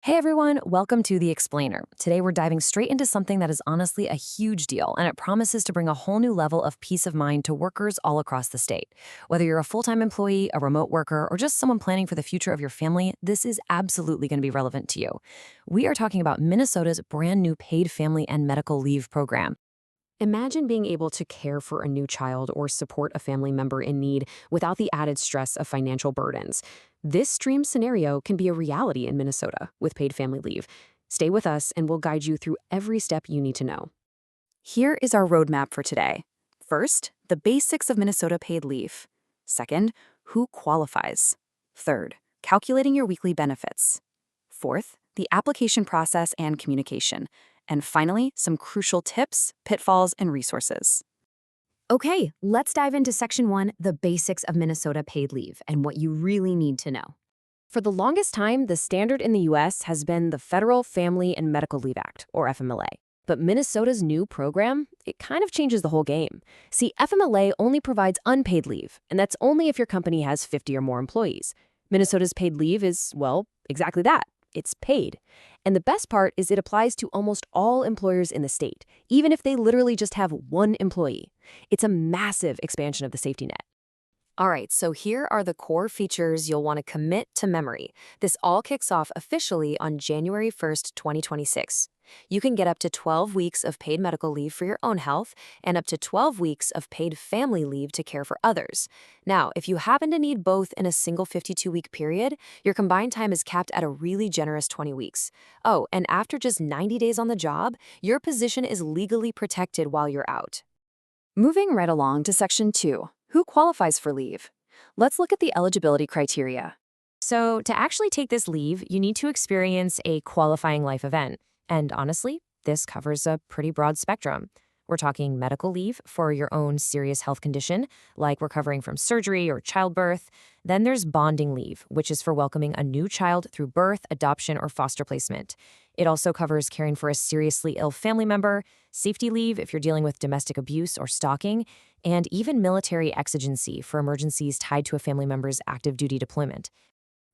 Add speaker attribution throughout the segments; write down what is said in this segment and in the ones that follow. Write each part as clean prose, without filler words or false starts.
Speaker 1: Hey everyone, welcome to The Explainer. Today we're diving straight into something that is honestly a huge deal, and it promises to bring a whole new level of peace of mind to workers all across the state. Whether you're a full-time employee, a remote worker, or just someone planning for the future of your family, this is absolutely going to be relevant to you. We are talking about Minnesota's brand new paid family and medical leave program. Imagine being able to care for a new child or support a family member in need without the added stress of financial burdens. This dream scenario can be a reality in Minnesota with paid family leave. Stay with us and we'll guide you through every step you need to know. Here is our roadmap for today. First, the basics of Minnesota paid leave. Second, who qualifies. Third, calculating your weekly benefits. Fourth, the application process and communication. And finally, some crucial tips, pitfalls, and resources. Okay, let's dive into Section 1, the basics of Minnesota paid leave, and what you really need to know. For the longest time, the standard in the U.S. has been the Federal Family and Medical Leave Act, or FMLA. But Minnesota's new program, it kind of changes the whole game. See, FMLA only provides unpaid leave, and that's only if your company has 50 or more employees. Minnesota's paid leave is, well, exactly that. It's paid. And the best part is it applies to almost all employers in the state, even if they literally just have one employee. It's a massive expansion of the safety net. All right, so here are the core features you'll want to commit to memory. This all kicks off officially on January 1st, 2026. You can get up to 12 weeks of paid medical leave for your own health and up to 12 weeks of paid family leave to care for others. Now, if you happen to need both in a single 52-week period, your combined time is capped at a really generous 20 weeks. Oh, and after just 90 days on the job, your position is legally protected while you're out. Moving right along to Section 2, who qualifies for leave? Let's look at the eligibility criteria. So, to actually take this leave, you need to experience a qualifying life event. And honestly, this covers a pretty broad spectrum. We're talking medical leave for your own serious health condition, like recovering from surgery or childbirth. Then there's bonding leave, which is for welcoming a new child through birth, adoption, or foster placement. It also covers caring for a seriously ill family member, safety leave if you're dealing with domestic abuse or stalking, and even military exigency for emergencies tied to a family member's active duty deployment.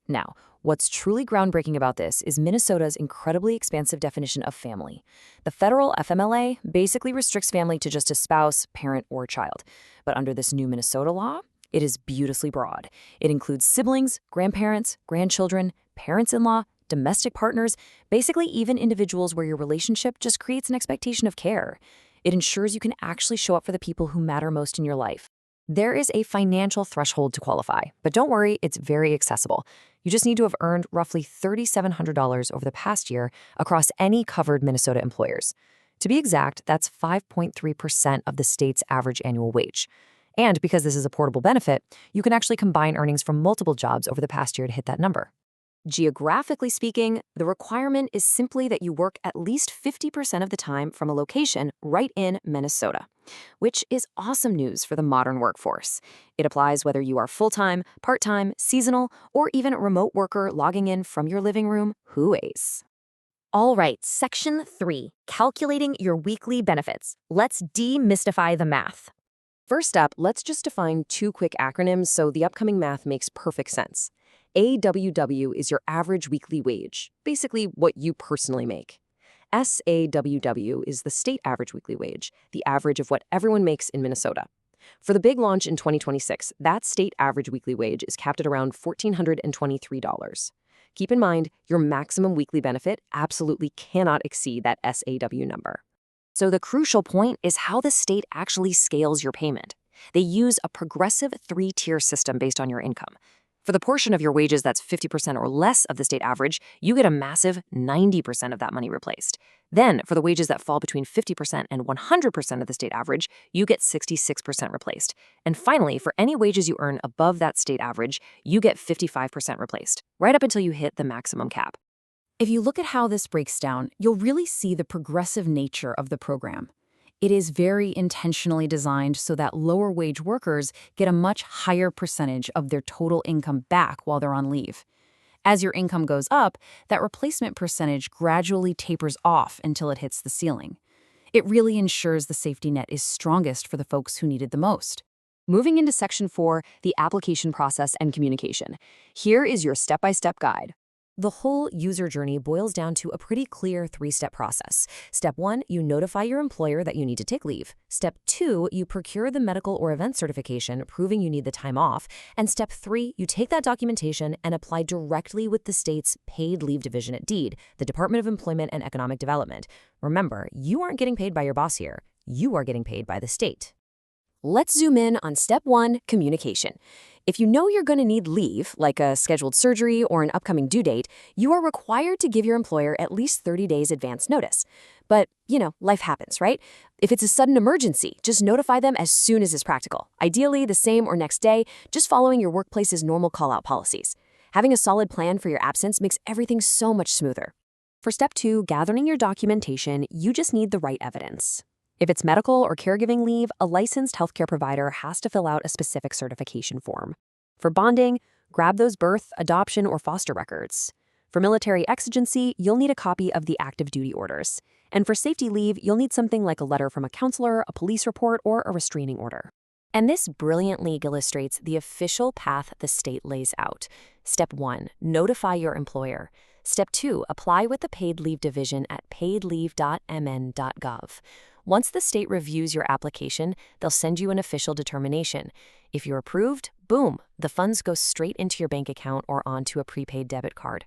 Speaker 1: Now, what's truly groundbreaking about this is Minnesota's incredibly expansive definition of family. The federal FMLA basically restricts family to just a spouse, parent, or child. But under this new Minnesota law, it is beautifully broad. It includes siblings, grandparents, grandchildren, parents-in-law, domestic partners, basically even individuals where your relationship just creates an expectation of care. It ensures you can actually show up for the people who matter most in your life. There is a financial threshold to qualify, but don't worry, it's very accessible. You just need to have earned roughly $3,700 over the past year across any covered Minnesota employers. To be exact, that's 5.3% of the state's average annual wage. And because this is a portable benefit, you can actually combine earnings from multiple jobs over the past year to hit that number. Geographically speaking, the requirement is simply that you work at least 50% of the time from a location right in Minnesota, which is awesome news for the modern workforce. It applies whether you are full-time, part-time, seasonal, or even a remote worker logging in from your living room. Who-ace. All right, Section 3, calculating your weekly benefits. Let's demystify the math. First up, let's just define two quick acronyms so the upcoming math makes perfect sense. AWW is your average weekly wage, basically what you personally make. SAWW is the state average weekly wage, the average of what everyone makes in Minnesota. For the big launch in 2026, that state average weekly wage is capped at around $1,423. Keep in mind, your maximum weekly benefit absolutely cannot exceed that SAW number. So the crucial point is how the state actually scales your payment. They use a progressive 3-tier system based on your income. For the portion of your wages that's 50% or less of the state average, you get a massive 90% of that money replaced. Then, for the wages that fall between 50% and 100% of the state average, you get 66% replaced. And finally, for any wages you earn above that state average, you get 55% replaced, right up until you hit the maximum cap. If you look at how this breaks down, you'll really see the progressive nature of the program. It is very intentionally designed so that lower-wage workers get a much higher percentage of their total income back while they're on leave. As your income goes up, that replacement percentage gradually tapers off until it hits the ceiling. It really ensures the safety net is strongest for the folks who need it the most. Moving into Section 4, the application process and communication. Here is your step-by-step guide. The whole user journey boils down to a pretty clear three-step process. Step 1, you notify your employer that you need to take leave. Step 2, you procure the medical or event certification proving you need the time off. And Step 3, you take that documentation and apply directly with the state's paid leave division at DEED, the Department of Employment and Economic Development. Remember, you aren't getting paid by your boss here. You are getting paid by the state. Let's zoom in on Step 1, communication. If you know you're going to need leave, like a scheduled surgery or an upcoming due date, you are required to give your employer at least 30 days advance notice. But, life happens, right? If it's a sudden emergency, just notify them as soon as is practical. Ideally, the same or next day, just following your workplace's normal call-out policies. Having a solid plan for your absence makes everything so much smoother. For Step 2, gathering your documentation, you just need the right evidence. If it's medical or caregiving leave, a licensed healthcare provider has to fill out a specific certification form. For bonding, grab those birth, adoption, or foster records. For military exigency, you'll need a copy of the active duty orders. And for safety leave, you'll need something like a letter from a counselor, a police report, or a restraining order. And this brilliantly illustrates the official path the state lays out. Step 1, notify your employer. Step 2, apply with the paid leave division at paidleave.mn.gov. Once the state reviews your application, they'll send you an official determination. If you're approved, boom, the funds go straight into your bank account or onto a prepaid debit card.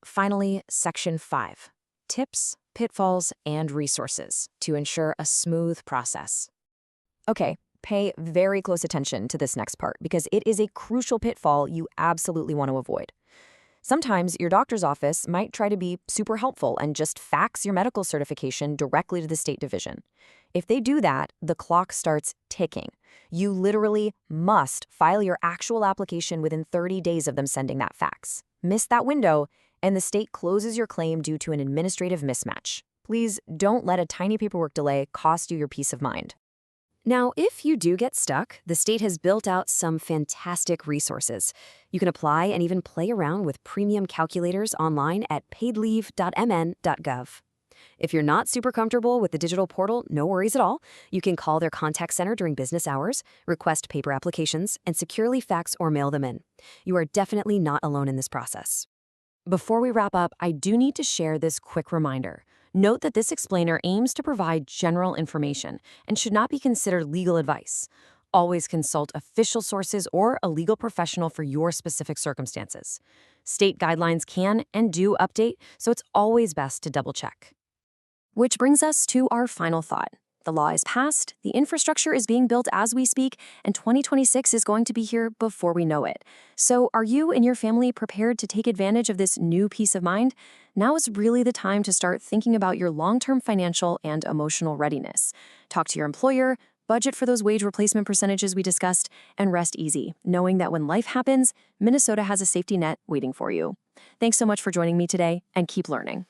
Speaker 1: Finally, Section 5, tips, pitfalls, and resources to ensure a smooth process. Okay, pay very close attention to this next part because it is a crucial pitfall you absolutely want to avoid. Sometimes your doctor's office might try to be super helpful and just fax your medical certification directly to the state division. If they do that, the clock starts ticking. You literally must file your actual application within 30 days of them sending that fax. Miss that window, and the state closes your claim due to an administrative mismatch. Please don't let a tiny paperwork delay cost you your peace of mind. Now, if you do get stuck, the state has built out some fantastic resources. You can apply and even play around with premium calculators online at paidleave.mn.gov. If you're not super comfortable with the digital portal, no worries at all. You can call their contact center during business hours, request paper applications, and securely fax or mail them in. You are definitely not alone in this process. Before we wrap up, I do need to share this quick reminder. Note that this explainer aims to provide general information and should not be considered legal advice. Always consult official sources or a legal professional for your specific circumstances. State guidelines can and do update, so it's always best to double-check. Which brings us to our final thought. The law is passed, the infrastructure is being built as we speak, and 2026 is going to be here before we know it. So are you and your family prepared to take advantage of this new peace of mind? Now is really the time to start thinking about your long-term financial and emotional readiness. Talk to your employer, budget for those wage replacement percentages we discussed, and rest easy, knowing that when life happens, Minnesota has a safety net waiting for you. Thanks so much for joining me today, and keep learning.